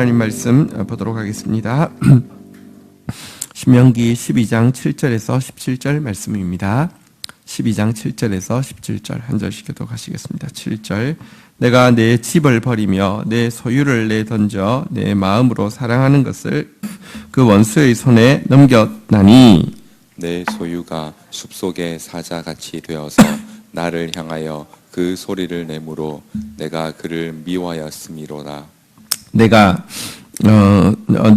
하나님 말씀 보도록 하겠습니다. 신명기 12장 7절에서 17절 말씀입니다. 12장 7절에서 17절 한 절씩 교독하시겠습니다. 7절 내가 내 집을 버리며 내 소유를 내던져 내 마음으로 사랑하는 것을 그 원수의 손에 넘겼나니 내 소유가 숲속의 사자같이 되어서 나를 향하여 그 소리를 내므로 내가 그를 미워하였음이로다. 내가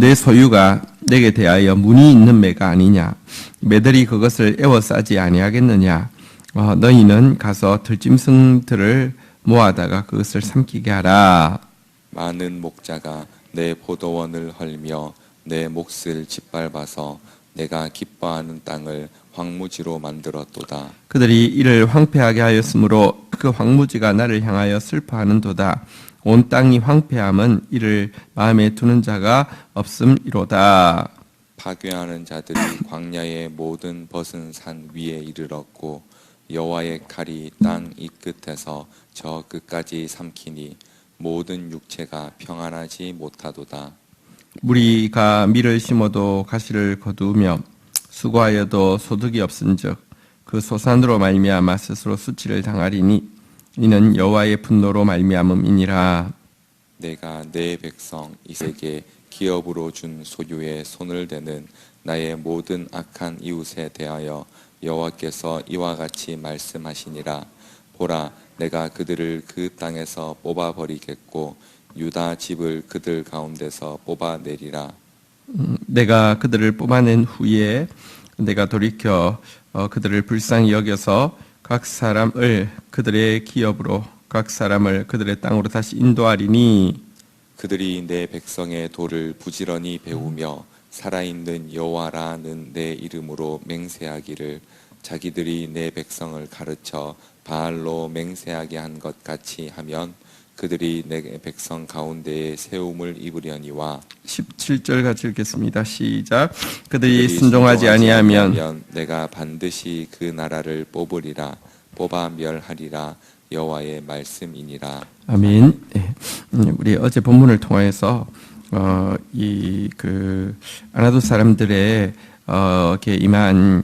내 소유가 내게 대하여 문이 있는 매가 아니냐? 매들이 그것을 애워싸지 아니하겠느냐? 너희는 가서 들짐승들을 모아다가 그것을 삼키게 하라. 많은 목자가 내 포도원을 헐며 내 몫을 짓밟아서 내가 기뻐하는 땅을 황무지로 만들었도다. 그들이 이를 황폐하게 하였으므로 그 황무지가 나를 향하여 슬퍼하는도다. 온 땅이 황폐함은 이를 마음에 두는 자가 없음이로다. 파괴하는 자들이 광야의 모든 벗은 산 위에 이르렀고 여호와의 칼이 땅 이 끝에서 저 끝까지 삼키니 모든 육체가 평안하지 못하도다. 무리가 밀을 심어도 가시를 거두며 수고하여도 소득이 없은즉 그 소산으로 말미암아 스스로 수치를 당하리니 이는 여호와의 분노로 말미암음이니라. 내가 내 백성 이세게 기업으로 준 소유에 손을 대는 나의 모든 악한 이웃에 대하여 여호와께서 이와 같이 말씀하시니라. 보라, 내가 그들을 그 땅에서 뽑아버리겠고 유다 집을 그들 가운데서 뽑아내리라. 내가 그들을 뽑아낸 후에 내가 돌이켜 그들을 불쌍히 여겨서 각 사람을 그들의 기업으로 각 사람을 그들의 땅으로 다시 인도하리니 그들이 내 백성의 도를 부지런히 배우며 살아있는 여호와라는 내 이름으로 맹세하기를 자기들이 내 백성을 가르쳐 바알로 맹세하게 한 것 같이 하면 그들이 내 백성 가운데에 세움을 입으려니와. 17절 같이 읽겠습니다. 시작. 그들이 순종하지 아니하면 내가 반드시 그 나라를 뽑으리라. 뽑아 멸하리라. 여호와의 말씀이니라. 아멘. 네. 우리 어제 본문을 통해서 아나도 사람들의 게 임한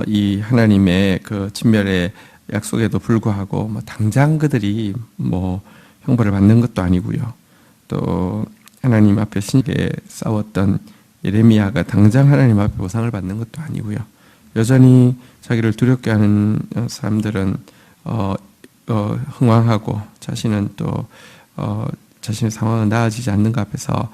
이 하나님의 그 진멸의 약속에도 불구하고 당장 그들이 형벌을 받는 것도 아니고요. 또 하나님 앞에 신께 싸웠던 예레미야가 당장 하나님 앞에 보상을 받는 것도 아니고요. 여전히 자기를 두렵게 하는 사람들은 흥황하고 자신은 또 자신의 상황은 나아지지 않는 것 앞에서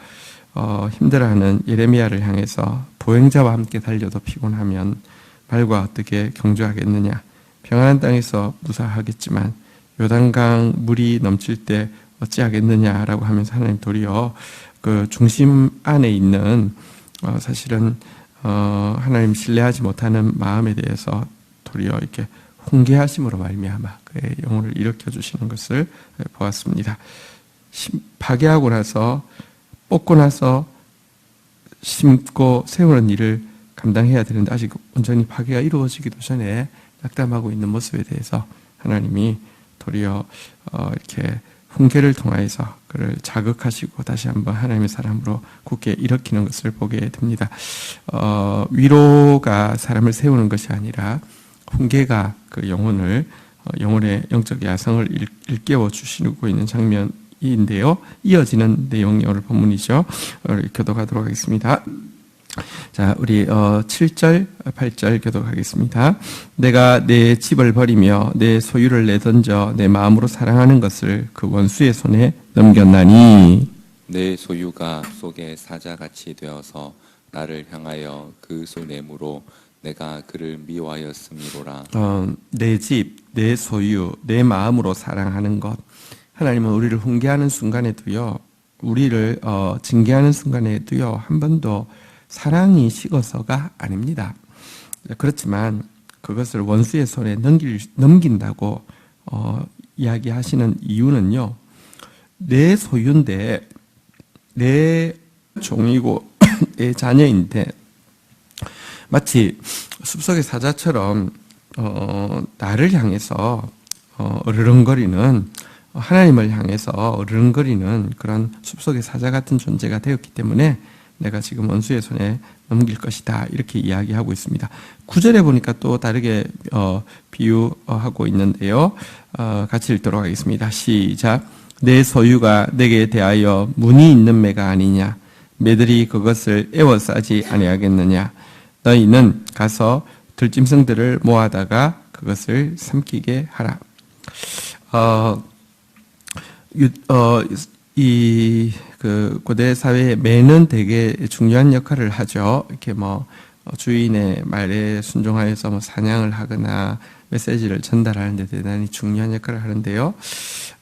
힘들어하는 예레미야를 향해서 보행자와 함께 달려도 피곤하면 발과 어떻게 경주하겠느냐. 평안한 땅에서 무사하겠지만 요단강 물이 넘칠 때 어찌하겠느냐라고 하면서 하나님 도리어 그 중심 안에 있는 사실은 하나님 신뢰하지 못하는 마음에 대해서 도리어 이렇게 훈계하심으로 말미암아 그의 영혼을 일으켜 주시는 것을 보았습니다. 파괴하고 나서 뽑고 나서 심고 세우는 일을 감당해야 되는데 아직 온전히 파괴가 이루어지기도 전에 낙담하고 있는 모습에 대해서 하나님이 도리어 이렇게 훈계를 통하여서 그를 자극하시고 다시 한번 하나님의 사람으로 굳게 일으키는 것을 보게 됩니다. 위로가 사람을 세우는 것이 아니라 훈계가 그 영혼의 영적 야성을 일깨워 주시고 있는 장면인데요. 이어지는 내용이 오늘 본문이죠. 교독하도록 하겠습니다. 자, 우리 7절, 8절 교독하겠습니다. 내가 내 집을 버리며 내 소유를 내던져 내 마음으로 사랑하는 것을 그 원수의 손에 넘겼나니 내 소유가 속의 사자같이 되어서 나를 향하여 그 손내므로 내가 그를 미워하였음이로라. 내 집, 내 소유, 내 마음으로 사랑하는 것. 하나님은 우리를 훈계하는 순간에도요, 우리를 징계하는 순간에도요, 한 번도 사랑이 식어서가 아닙니다. 그렇지만 그것을 원수의 손에 넘긴다고 이야기하시는 이유는요, 내 소유인데 내 종이고 내 자녀인데 마치 숲속의 사자처럼 나를 향해서 으르렁거리는 하나님을 향해서 어르렁거리는 그런 숲속의 사자 같은 존재가 되었기 때문에 내가 지금 원수의 손에 넘길 것이다, 이렇게 이야기하고 있습니다. 9절에 보니까 또 다르게 비유하고 있는데요. 같이 읽도록 하겠습니다. 시작. 내 소유가 내게 대하여 문이 있는 매가 아니냐? 매들이 그것을 애워싸지 아니하겠느냐? 너희는 가서 들짐승들을 모아다가 그것을 삼키게 하라. 그 고대 사회에 매는 되게 중요한 역할을 하죠. 이렇게 주인의 말에 순종하여서 사냥을 하거나 메시지를 전달하는데 대단히 중요한 역할을 하는데요.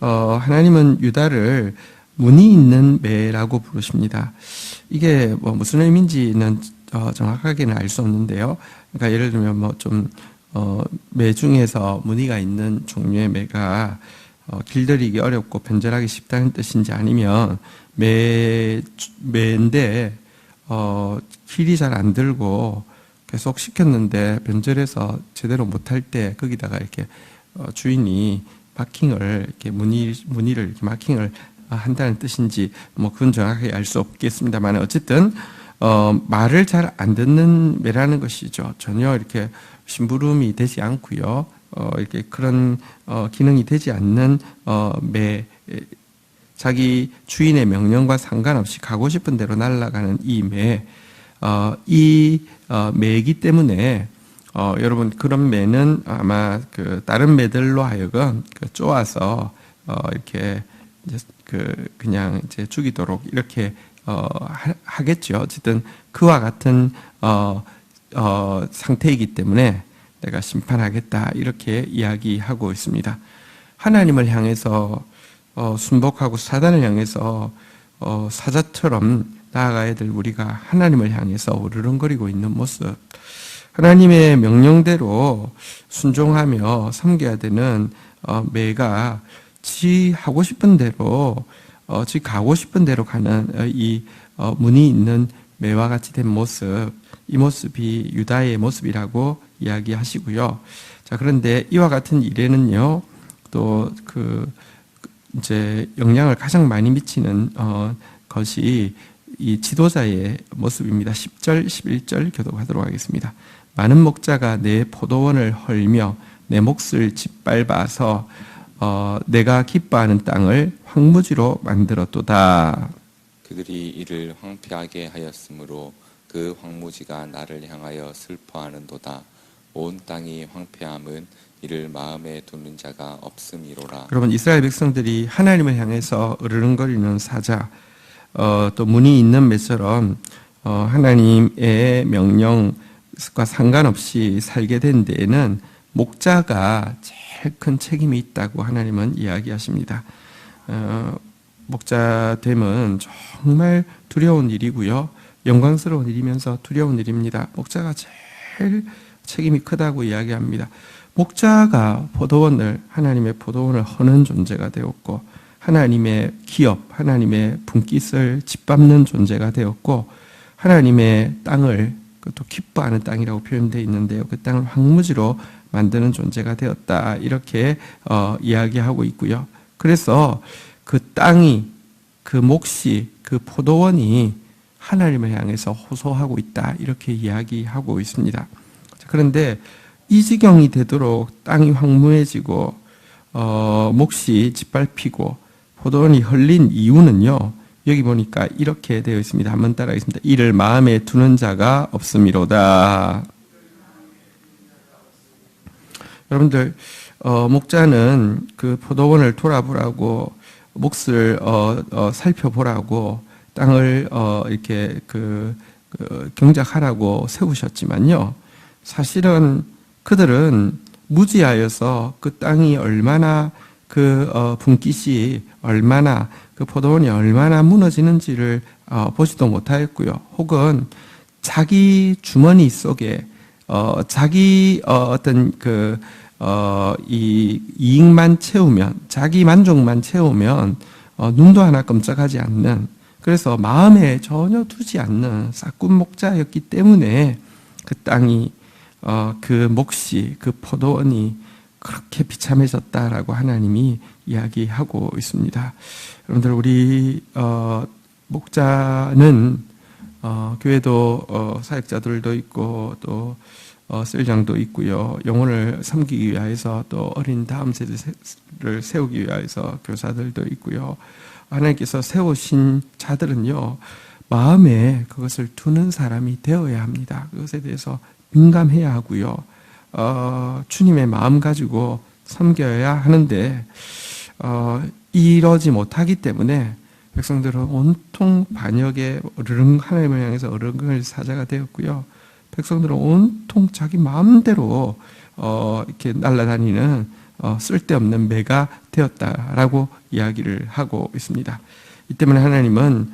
하나님은 유다를 문이 있는 매라고 부르십니다. 이게 무슨 의미인지는 정확하게는 알 수 없는데요. 그러니까 예를 들면 매 중에서 무늬가 있는 종류의 매가 길들이기 어렵고 변절하기 쉽다는 뜻인지, 아니면 매인데 길이 잘 안 들고 계속 시켰는데 변절해서 제대로 못할 때 거기다가 이렇게 주인이 마킹을 이렇게 무늬를 이렇게 마킹을 한다는 뜻인지 그건 정확하게 알 수 없겠습니다만, 어쨌든 말을 잘 안 듣는 매라는 것이죠. 전혀 이렇게 심부름이 되지 않고요. 이렇게 그런 기능이 되지 않는 매, 자기 주인의 명령과 상관없이 가고 싶은 대로 날아가는 이 매, 매이기 때문에 여러분, 그런 매는 아마 그 다른 매들로 하여금 쪼아서 이렇게 그냥 이제 죽이도록 이렇게 하겠죠. 어쨌든 그와 같은 상태이기 때문에 내가 심판하겠다, 이렇게 이야기하고 있습니다. 하나님을 향해서 순복하고 사단을 향해서 사자처럼 나아가야 될 우리가 하나님을 향해서 으르렁거리고 있는 모습, 하나님의 명령대로 순종하며 섬겨야 되는 매가 지 하고 싶은 대로 지 가고 싶은 대로 가는 이 문이 있는 매와 같이 된 모습, 이 모습이 유다의 모습이라고 이야기하시고요. 자, 그런데 이와 같은 일에는요, 또 이제 영향을 가장 많이 미치는 것이 이 지도자의 모습입니다. 10절, 11절 교독하도록 하겠습니다. 많은 목자가 내 포도원을 헐며 내 몫을 짓밟아서 내가 기뻐하는 땅을 황무지로 만들었도다. 그들이 이를 황폐하게 하였으므로 그 황무지가 나를 향하여 슬퍼하는도다. 온 땅이 황폐함은 이를 마음에 두는 자가 없음이로라. 여러분, 이스라엘 백성들이 하나님을 향해서 으르렁거리는 사자, 또 문이 있는 매처럼 하나님의 명령과 상관없이 살게 된 데에는 목자가 제일 큰 책임이 있다고 하나님은 이야기하십니다. 목자됨은 정말 두려운 일이고요, 영광스러운 일이면서 두려운 일입니다. 목자가 제일 책임이 크다고 이야기합니다. 목자가 하나님의 포도원을 허는 존재가 되었고, 하나님의 기업, 하나님의 분깃을 짓밟는 존재가 되었고, 하나님의 땅을, 또 기뻐하는 땅이라고 표현되어 있는데요, 그 땅을 황무지로 만드는 존재가 되었다, 이렇게 이야기하고 있고요. 그래서 그 땅이, 그 몫이, 그 포도원이 하나님을 향해서 호소하고 있다, 이렇게 이야기하고 있습니다. 그런데 이 지경이 되도록 땅이 황무해지고 몫이 짓밟히고 포도원이 헐린 이유는요, 여기 보니까 이렇게 되어 있습니다. 한번 따라하겠습니다. 이를 마음에 두는 자가 없음이로다. 여러분들, 목자는 그 포도원을 돌아보라고, 몫을 살펴보라고, 땅을 이렇게 경작하라고 세우셨지만요, 사실은 그들은 무지하여서 그 땅이 얼마나 분깃이 얼마나, 그 포도원이 얼마나 무너지는지를 보지도 못하였고요. 혹은 자기 주머니 속에 자기 어떤 이 이익만 채우면, 자기 만족만 채우면 눈도 하나 끔찍하지 않는, 그래서 마음에 전혀 두지 않는 싹군 목자였기 때문에 그 땅이 그 몫이, 그 포도원이 그렇게 비참해졌다라고 하나님이 이야기하고 있습니다. 여러분들 우리 목자는 교회도 사역자들도 있고 또 셀장도 있고요. 영혼을 섬기기 위해서 또 어린 다음 세대를 세우기 위해서 교사들도 있고요. 하나님께서 세우신 자들은요, 마음에 그것을 두는 사람이 되어야 합니다. 그것에 대해서 민감해야 하고요. 주님의 마음 가지고 섬겨야 하는데 이러지 못하기 때문에 백성들은 온통 반역에 하나님을 향해서 어른을 사자가 되었고요. 백성들은 온통 자기 마음대로 이렇게 날아다니는 쓸데없는 매가 되었다라고 이야기를 하고 있습니다. 이 때문에 하나님은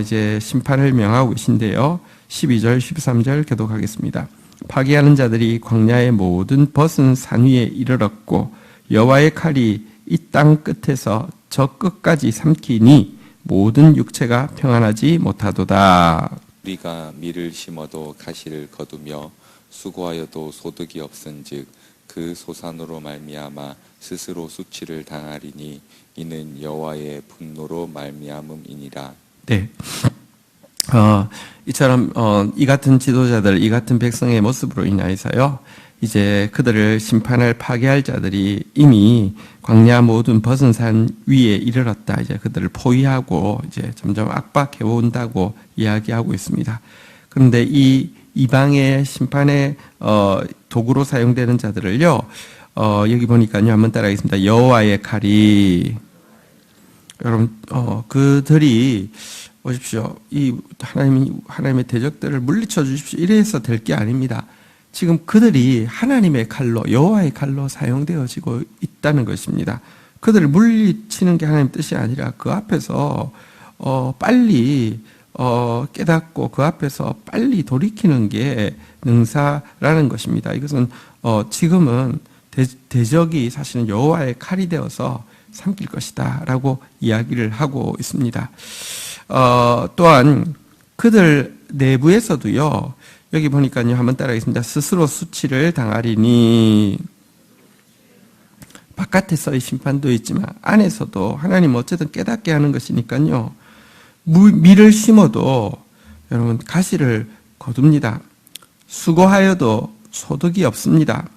이제 심판을 명하고 계신데요. 12절, 13절 교독하겠습니다. 파괴하는 자들이 광야의 모든 벗은 산 위에 이르렀고 여호와의 칼이 이 땅 끝에서 저 끝까지 삼키니 모든 육체가 평안하지 못하도다. 우리가 밀을 심어도 가시를 거두며 수고하여도 소득이 없은즉 그 소산으로 말미암아 스스로 수치를 당하리니 이는 여호와의 분노로 말미암음이니라. 네. 이처럼 이 같은 지도자들, 이 같은 백성의 모습으로 인하여서요, 이제 그들을 심판할 파괴할 자들이 이미 광야 모든 벗은 산 위에 이르렀다. 이제 그들을 포위하고 이제 점점 압박해 온다고 이야기하고 있습니다. 그런데 이 이방의 심판의 도구로 사용되는 자들을요, 여기 보니까요, 한번 따라하겠습니다. 여호와의 칼이, 여러분, 그들이 보십시오. 이 하나님의 대적들을 물리쳐 주십시오. 이래서 될 게 아닙니다. 지금 그들이 하나님의 칼로, 여호와의 칼로 사용되어지고 있다는 것입니다. 그들을 물리치는 게 하나님 뜻이 아니라 그 앞에서 빨리 깨닫고 그 앞에서 빨리 돌이키는 게 능사라는 것입니다. 이것은 지금은 대적이 사실은 여호와의 칼이 되어서 삼킬 것이다라고 이야기를 하고 있습니다. 또한 그들 내부에서도요, 여기 보니까요, 한번 따라하겠습니다. 스스로 수치를 당하리니, 바깥에서의 심판도 있지만 안에서도 하나님 어쨌든 깨닫게 하는 것이니까요, 밀을 심어도 여러분 가시를 거둡니다. 수고하여도 소득이 없습니다.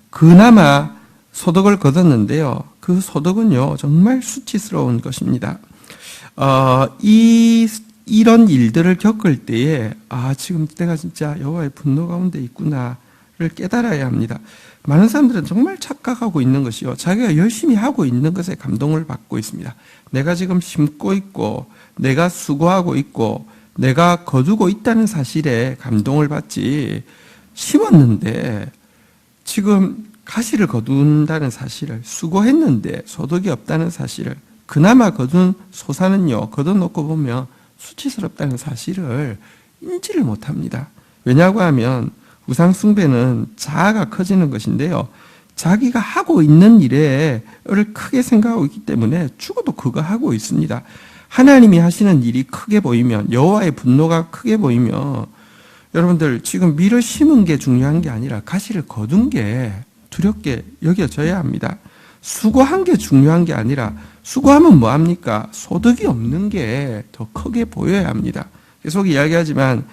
그나마 소득을 거뒀는데요, 그 소득은요 정말 수치스러운 것입니다. 이런 일들을 겪을 때에 지금 내가 진짜 여호와의 분노 가운데 있구나를 깨달아야 합니다. 많은 사람들은 정말 착각하고 있는 것이요, 자기가 열심히 하고 있는 것에 감동을 받고 있습니다. 내가 지금 심고 있고 내가 수고하고 있고 내가 거두고 있다는 사실에 감동을 받지, 심었는데 지금 가시를 거둔다는 사실을, 수고했는데 소득이 없다는 사실을, 그나마 거둔 소산은요, 거둬놓고 보면 수치스럽다는 사실을 인지를 못합니다. 왜냐고 하면 우상 숭배는 자아가 커지는 것인데요, 자기가 하고 있는 일을 크게 생각하고 있기 때문에 죽어도 그거 하고 있습니다. 하나님이 하시는 일이 크게 보이면, 여호와의 분노가 크게 보이면, 여러분들 지금 밀을 심은 게 중요한 게 아니라 가시를 거둔 게 두렵게 여겨져야 합니다. 수고한 게 중요한 게 아니라, 수고하면 뭐합니까? 소득이 없는 게 더 크게 보여야 합니다. 계속 이야기하지만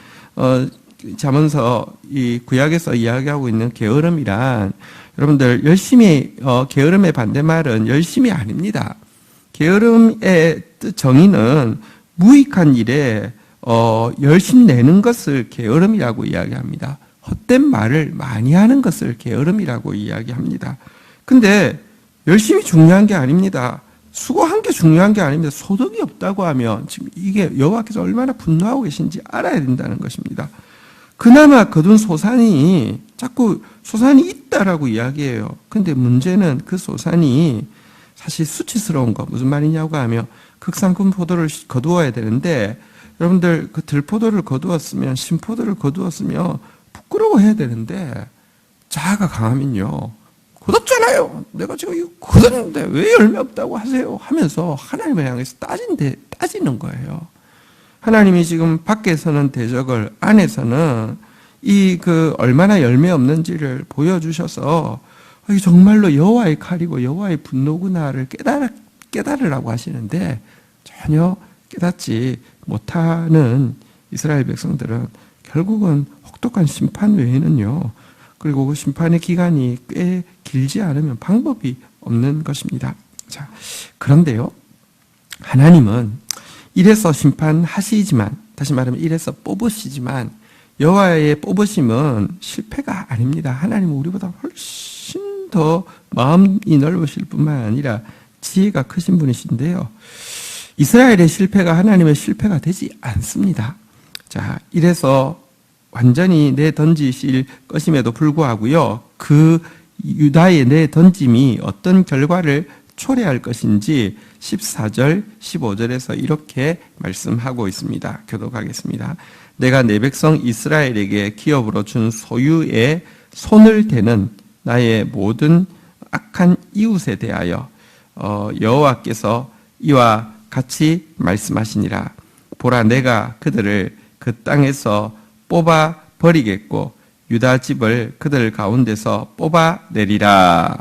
잠언서 이 구약에서 이야기하고 있는 게으름이란, 여러분들 열심히, 게으름의 반대말은 열심이 아닙니다. 게으름의 정의는 무익한 일에 열심 내는 것을 게으름이라고 이야기합니다. 헛된 말을 많이 하는 것을 게으름이라고 이야기합니다. 근데 열심이 중요한 게 아닙니다. 수고한 게 중요한 게 아닙니다. 소득이 없다고 하면 지금 이게 여호와께서 얼마나 분노하고 계신지 알아야 된다는 것입니다. 그나마 거둔 소산이, 자꾸 소산이 있다라고 이야기해요. 근데 문제는 그 소산이 사실 수치스러운 거, 무슨 말이냐고 하면 극상품 포도를 거두어야 되는데, 여러분들 그 들포도를 거두었으면, 신포도를 거두었으면 부끄러워해야 되는데, 자아가 강하면요, 거뒀잖아요, 내가 지금 이거 거뒀는데 왜 열매 없다고 하세요 하면서 하나님을 향해서 따지는 거예요. 하나님이 지금 밖에서는 대적을, 안에서는 얼마나 열매 없는지를 보여주셔서 이게 정말로 여호와의 칼이고 여호와의 분노구나를 깨달으라고 하시는데 전혀 깨닫지 못하는 이스라엘 백성들은 결국은 혹독한 심판 외에는요, 그리고 그 심판의 기간이 꽤 길지 않으면 방법이 없는 것입니다. 자, 그런데요, 하나님은 이래서 심판하시지만, 다시 말하면 이래서 뽑으시지만, 여호와의 뽑으심은 실패가 아닙니다. 하나님은 우리보다 훨씬 더 마음이 넓으실 뿐만 아니라 지혜가 크신 분이신데요, 이스라엘의 실패가 하나님의 실패가 되지 않습니다. 자, 이래서 완전히 내던지실 것임에도 불구하고요, 그 유다의 내던짐이 어떤 결과를 초래할 것인지 14절, 15절에서 이렇게 말씀하고 있습니다. 교독하겠습니다. 내가 내 백성 이스라엘에게 기업으로 준 소유에 손을 대는 나의 모든 악한 이웃에 대하여 여호와께서 이와 같이 말씀하시니라. 보라, 내가 그들을 그 땅에서 뽑아 버리겠고 유다 집을 그들 가운데서 뽑아 내리라.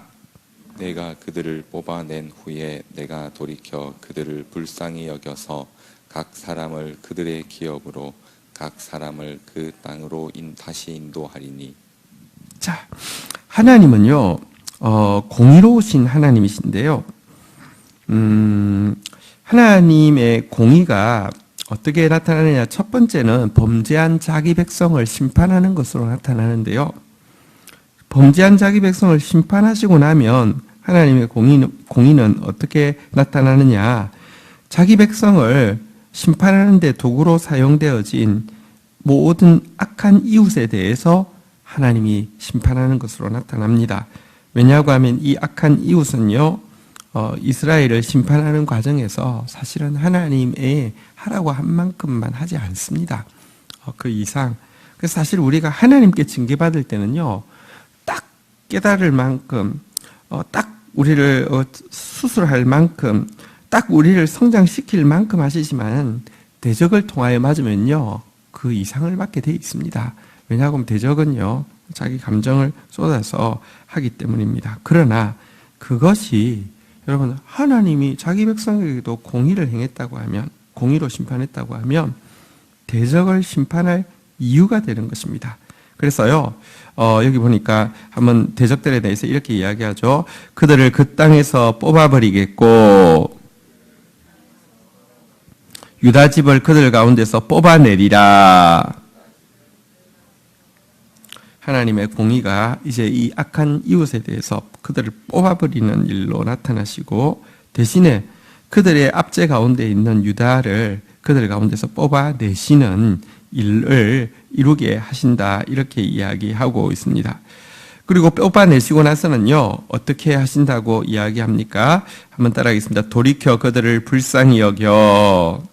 내가 그들을 뽑아낸 후에 내가 돌이켜 그들을 불쌍히 여겨서 각 사람을 그들의 기업으로 각 사람을 그 땅으로 다시 인도하리니. 자, 하나님은요, 공의로우신 하나님이신데요, 하나님의 공의가 어떻게 나타나느냐? 첫 번째는 범죄한 자기 백성을 심판하는 것으로 나타나는데요, 범죄한 자기 백성을 심판하시고 나면 하나님의 공의는 어떻게 나타나느냐? 자기 백성을 심판하는 데 도구로 사용되어진 모든 악한 이웃에 대해서 하나님이 심판하는 것으로 나타납니다. 왜냐하고 하면 이 악한 이웃은요, 이스라엘을 심판하는 과정에서 사실은 하나님의 하라고 한 만큼만 하지 않습니다. 그 이상. 그래서 사실 우리가 하나님께 징계받을 때는요, 딱 깨달을 만큼, 딱 우리를 수술할 만큼, 딱 우리를 성장시킬 만큼 하시지만 대적을 통하여 맞으면요, 그 이상을 받게 돼 있습니다. 왜냐하면 대적은요, 자기 감정을 쏟아서 하기 때문입니다. 그러나 그것이 여러분, 하나님이 자기 백성에게도 공의를 행했다고 하면, 공의로 심판했다고 하면 대적을 심판할 이유가 되는 것입니다. 그래서요, 여기 보니까 한번 대적들에 대해서 이렇게 이야기하죠. 그들을 그 땅에서 뽑아버리겠고 유다 집을 그들 가운데서 뽑아내리라. 하나님의 공의가 이제 이 악한 이웃에 대해서 그들을 뽑아버리는 일로 나타나시고, 대신에 그들의 압제 가운데 있는 유다를 그들 가운데서 뽑아내시는 일을 이루게 하신다, 이렇게 이야기하고 있습니다. 그리고 뽑아내시고 나서는요, 어떻게 하신다고 이야기합니까? 한번 따라하겠습니다. 돌이켜 그들을 불쌍히 여겨.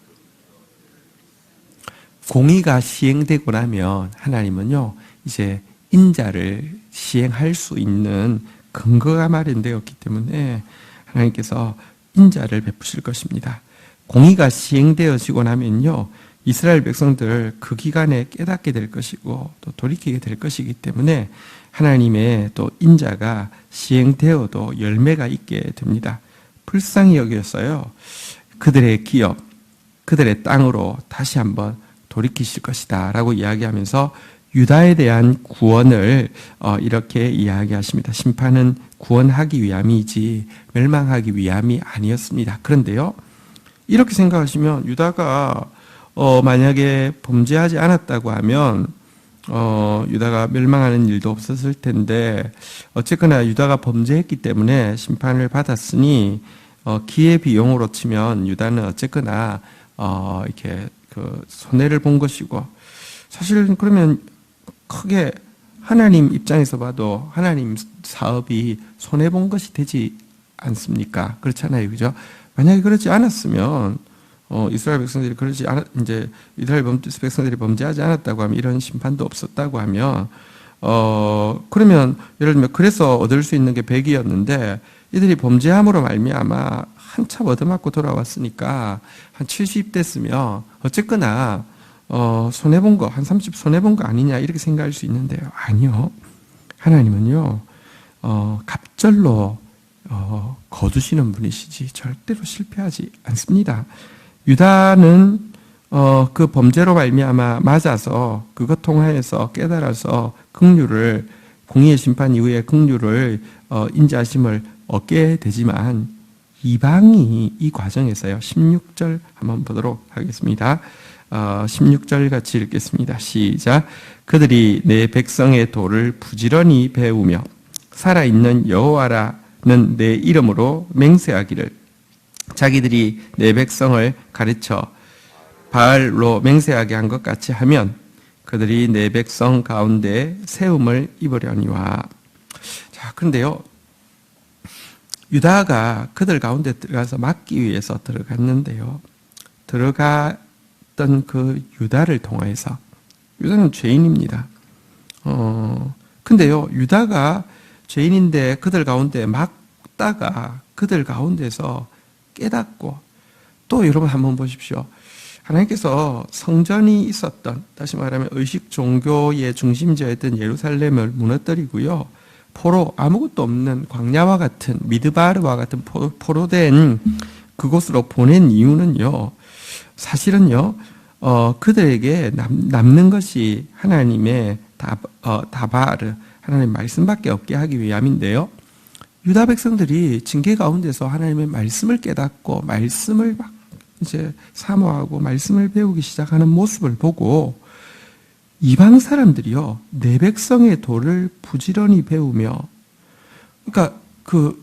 공의가 시행되고 나면 하나님은요, 이제 인자를 시행할 수 있는 근거가 마련되었기 때문에 하나님께서 인자를 베푸실 것입니다. 공의가 시행되어지고 나면요, 이스라엘 백성들 그 기간에 깨닫게 될 것이고 또 돌이키게 될 것이기 때문에 하나님의 또 인자가 시행되어도 열매가 있게 됩니다. 불쌍히 여겼어요. 그들의 기업, 그들의 땅으로 다시 한번 돌이키실 것이다 라고 이야기하면서 유다에 대한 구원을 이렇게 이야기하십니다. 심판은 구원하기 위함이지 멸망하기 위함이 아니었습니다. 그런데요, 이렇게 생각하시면 유다가 만약에 범죄하지 않았다고 하면 유다가 멸망하는 일도 없었을 텐데, 어쨌거나 유다가 범죄했기 때문에 심판을 받았으니 기회비용으로 치면 유다는 어쨌거나 이렇게 그 손해를 본 것이고, 사실 그러면 크게 하나님 입장에서 봐도 하나님 사업이 손해 본 것이 되지 않습니까? 그렇잖아요, 그죠? 만약에 그렇지 않았으면 이스라엘 백성들이 이제 이스라엘 백성들이 범죄하지 않았다고 하면 이런 심판도 없었다고 하면 그러면 예를 들면 그래서 얻을 수 있는 게 100이었는데 이들이 범죄함으로 말미암아 한참 얻어맞고 돌아왔으니까 한 70 됐으면 어쨌거나 손해본 거, 한 30 손해본 거 아니냐 이렇게 생각할 수 있는데요. 아니요. 하나님은요, 갑절로 거두시는 분이시지 절대로 실패하지 않습니다. 유다는 그 범죄로 말미암아 맞아서 그것 통하여서 깨달아서 긍휼을 공의의 심판 이후에 긍휼을 인자하심을 얻게 되지만 이방이 이 과정에서요. 16절 한번 보도록 하겠습니다. 16절 같이 읽겠습니다. 시작. 그들이 내 백성의 도를 부지런히 배우며 살아있는 여호와라는 내 이름으로 맹세하기를 자기들이 내 백성을 가르쳐 바알로 맹세하게 한 것 같이 하면 그들이 내 백성 가운데 세움을 입으려니와. 자, 그런데요. 유다가 그들 가운데 들어가서 막기 위해서 들어갔는데요. 들어갔던 그 유다를 통해서 유다는 죄인입니다. 근데요. 유다가 죄인인데 그들 가운데 막다가 그들 가운데서 깨닫고 또 여러분 한번 보십시오. 하나님께서 성전이 있었던 다시 말하면 의식 종교의 중심지였던 예루살렘을 무너뜨리고요. 포로 아무것도 없는 광야와 같은 미드바르와 같은 포로된 그곳으로 보낸 이유는요. 사실은요. 그들에게 남는 것이 하나님의 다바르 하나님의 말씀밖에 없게 하기 위함인데요. 유다 백성들이 징계 가운데서 하나님의 말씀을 깨닫고 말씀을 막 이제 사모하고 말씀을 배우기 시작하는 모습을 보고 이방 사람들이요, 내 백성의 도를 부지런히 배우며, 그러니까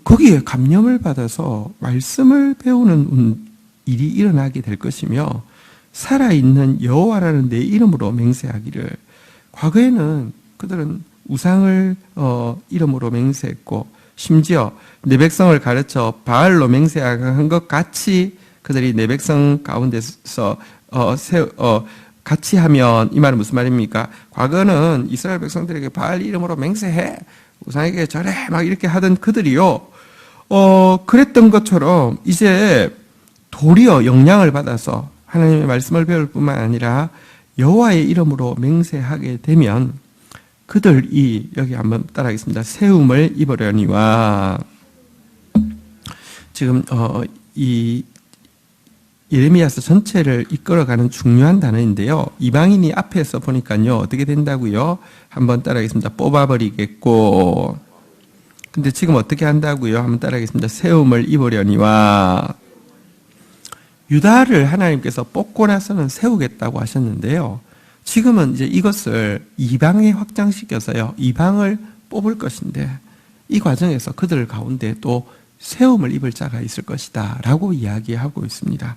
거기에 감명을 받아서 말씀을 배우는 일이 일어나게 될 것이며, 살아있는 여호와라는 내 이름으로 맹세하기를. 과거에는 그들은 우상을 이름으로 맹세했고, 심지어 내 백성을 가르쳐 바알로 맹세한 것 같이 그들이 내 백성 가운데서 같이 하면, 이 말은 무슨 말입니까? 과거는 이스라엘 백성들에게 바알 이름으로 맹세해, 우상에게 절해, 막 이렇게 하던 그들이요, 그랬던 것처럼 이제 도리어 영향을 받아서 하나님의 말씀을 배울 뿐만 아니라 여호와의 이름으로 맹세하게 되면 그들이, 여기 한번 따라하겠습니다. 세움을 입으려니와. 지금 이 예레미야서 전체를 이끌어가는 중요한 단어인데요. 이방인이 앞에서 보니까요. 어떻게 된다고요? 한번 따라하겠습니다. 뽑아버리겠고. 근데 지금 어떻게 한다고요? 한번 따라하겠습니다. 세움을 입으려니와. 유다를 하나님께서 뽑고 나서는 세우겠다고 하셨는데요. 지금은 이제 이것을 이방에 확장시켜서요. 이방을 뽑을 것인데 이 과정에서 그들 가운데 또 세움을 입을 자가 있을 것이다 라고 이야기하고 있습니다.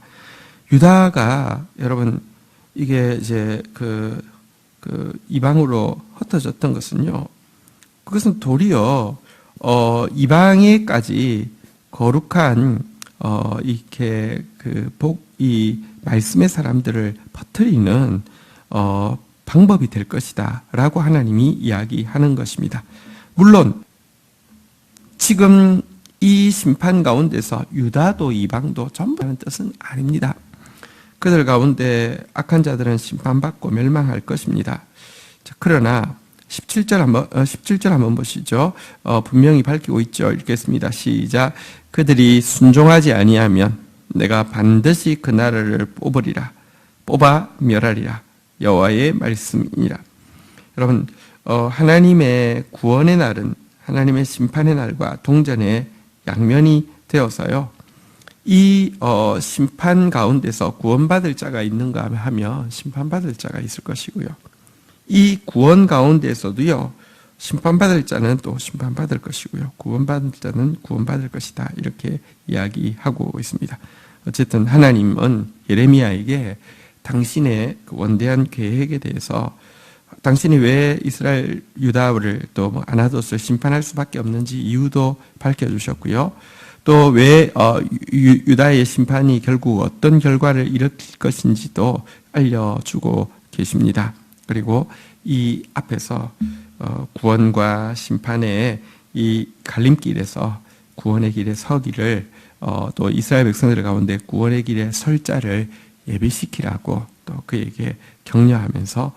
유다가 여러분 이게 이제 그 이방으로 흩어졌던 것은요. 그것은 도리어 이방에까지 거룩한 이렇게 이 말씀의 사람들을 퍼뜨리는 방법이 될 것이다라고 하나님이 이야기하는 것입니다. 물론 지금 이 심판 가운데서 유다도 이방도 전부 하는 뜻은 아닙니다. 그들 가운데 악한 자들은 심판받고 멸망할 것입니다. 자, 그러나 17절 한번 보시죠. 분명히 밝히고 있죠. 읽겠습니다. 시작. 그들이 순종하지 아니하면 내가 반드시 그 나라를 뽑아 멸하리라. 여호와의 말씀이니라. 여러분, 하나님의 구원의 날은 하나님의 심판의 날과 동전의 양면이 되어서요. 이 심판 가운데서 구원받을 자가 있는가 하면 심판받을 자가 있을 것이고요. 이 구원 가운데서도요. 심판받을 자는 또 심판받을 것이고요. 구원받을 자는 구원받을 것이다. 이렇게 이야기하고 있습니다. 어쨌든 하나님은 예레미야에게 당신의 그 원대한 계획에 대해서 당신이 왜 이스라엘 유다를 또 아나돗을 심판할 수밖에 없는지 이유도 밝혀주셨고요. 또 왜 유다의 심판이 결국 어떤 결과를 일으킬 것인지도 알려주고 계십니다. 그리고 이 앞에서 구원과 심판의 이 갈림길에서 구원의 길에 서기를 또 이스라엘 백성들 가운데 구원의 길에 설 자를 예비시키라고 또 그에게 격려하면서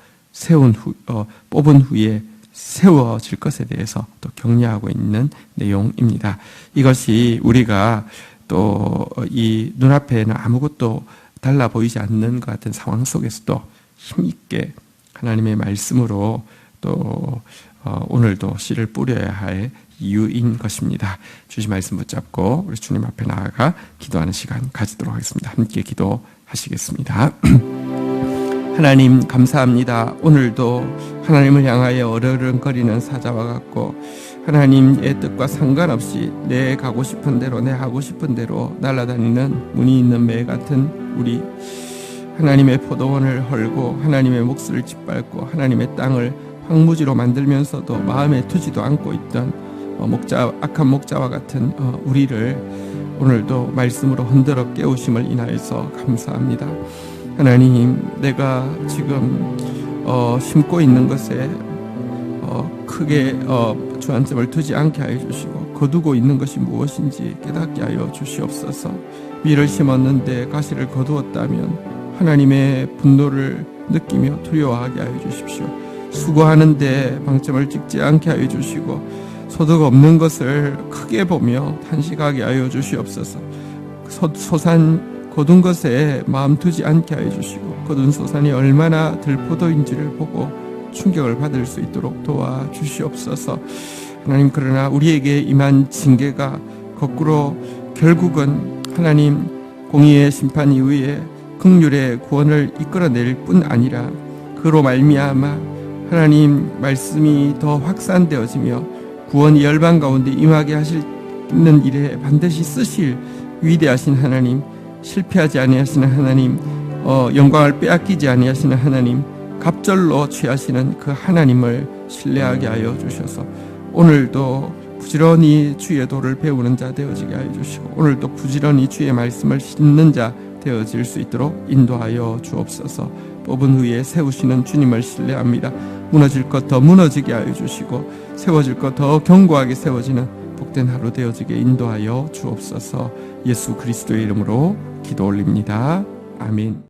뽑은 후에 세워질 것에 대해서 또 격려하고 있는 내용입니다. 이것이 우리가 또 이 눈앞에는 아무것도 달라 보이지 않는 것 같은 상황 속에서도 힘있게 하나님의 말씀으로 또 오늘도 씨를 뿌려야 할 이유인 것입니다. 주신 말씀 붙잡고 우리 주님 앞에 나아가 기도하는 시간 가지도록 하겠습니다. 함께 기도하시겠습니다. 하나님 감사합니다. 오늘도 하나님을 향하여 어르렁거리는 사자와 같고 하나님의 뜻과 상관없이 내 가고 싶은 대로 내 하고 싶은 대로 날아다니는 무늬 있는 매 같은 우리 하나님의 포도원을 헐고 하나님의 몫을 짓밟고 하나님의 땅을 황무지로 만들면서도 마음에 두지도 않고 있던 악한 목자와 같은 우리를 오늘도 말씀으로 흔들어 깨우심을 인하여서 감사합니다. 하나님, 내가 지금 심고 있는 것에 크게 주안점을 두지 않게 하여 주시고 거두고 있는 것이 무엇인지 깨닫게 하여 주시옵소서. 밀을 심었는데 가시를 거두었다면 하나님의 분노를 느끼며 두려워하게 하여 주십시오. 수고하는데 방점을 찍지 않게 하여 주시고 소득 없는 것을 크게 보며 탄식하게 하여 주시옵소서. 소산 거둔 것에 마음 두지 않게 하여 주시고 거둔 소산이 얼마나 들포도인지를 보고 충격을 받을 수 있도록 도와주시옵소서. 하나님, 그러나 우리에게 임한 징계가 거꾸로 결국은 하나님 공의의 심판 이후에 긍휼의 구원을 이끌어낼 뿐 아니라 그로 말미암아 하나님 말씀이 더 확산되어지며 구원이 열방 가운데 임하게 하시는 일에 반드시 쓰실 위대하신 하나님, 실패하지 아니하시는 하나님, 영광을 빼앗기지 아니하시는 하나님, 갑절로 취하시는 그 하나님을 신뢰하게 하여 주셔서 오늘도 부지런히 주의 도를 배우는 자 되어지게 하여 주시고 오늘도 부지런히 주의 말씀을 씹는 자 되어질 수 있도록 인도하여 주옵소서. 뽑은 후에 세우시는 주님을 신뢰합니다. 무너질 것 더 무너지게 하여 주시고 세워질 것 더 견고하게 세워지는 복된 하루 되어지게 인도하여 주옵소서. 예수 그리스도의 이름으로 기도 올립니다. 아멘.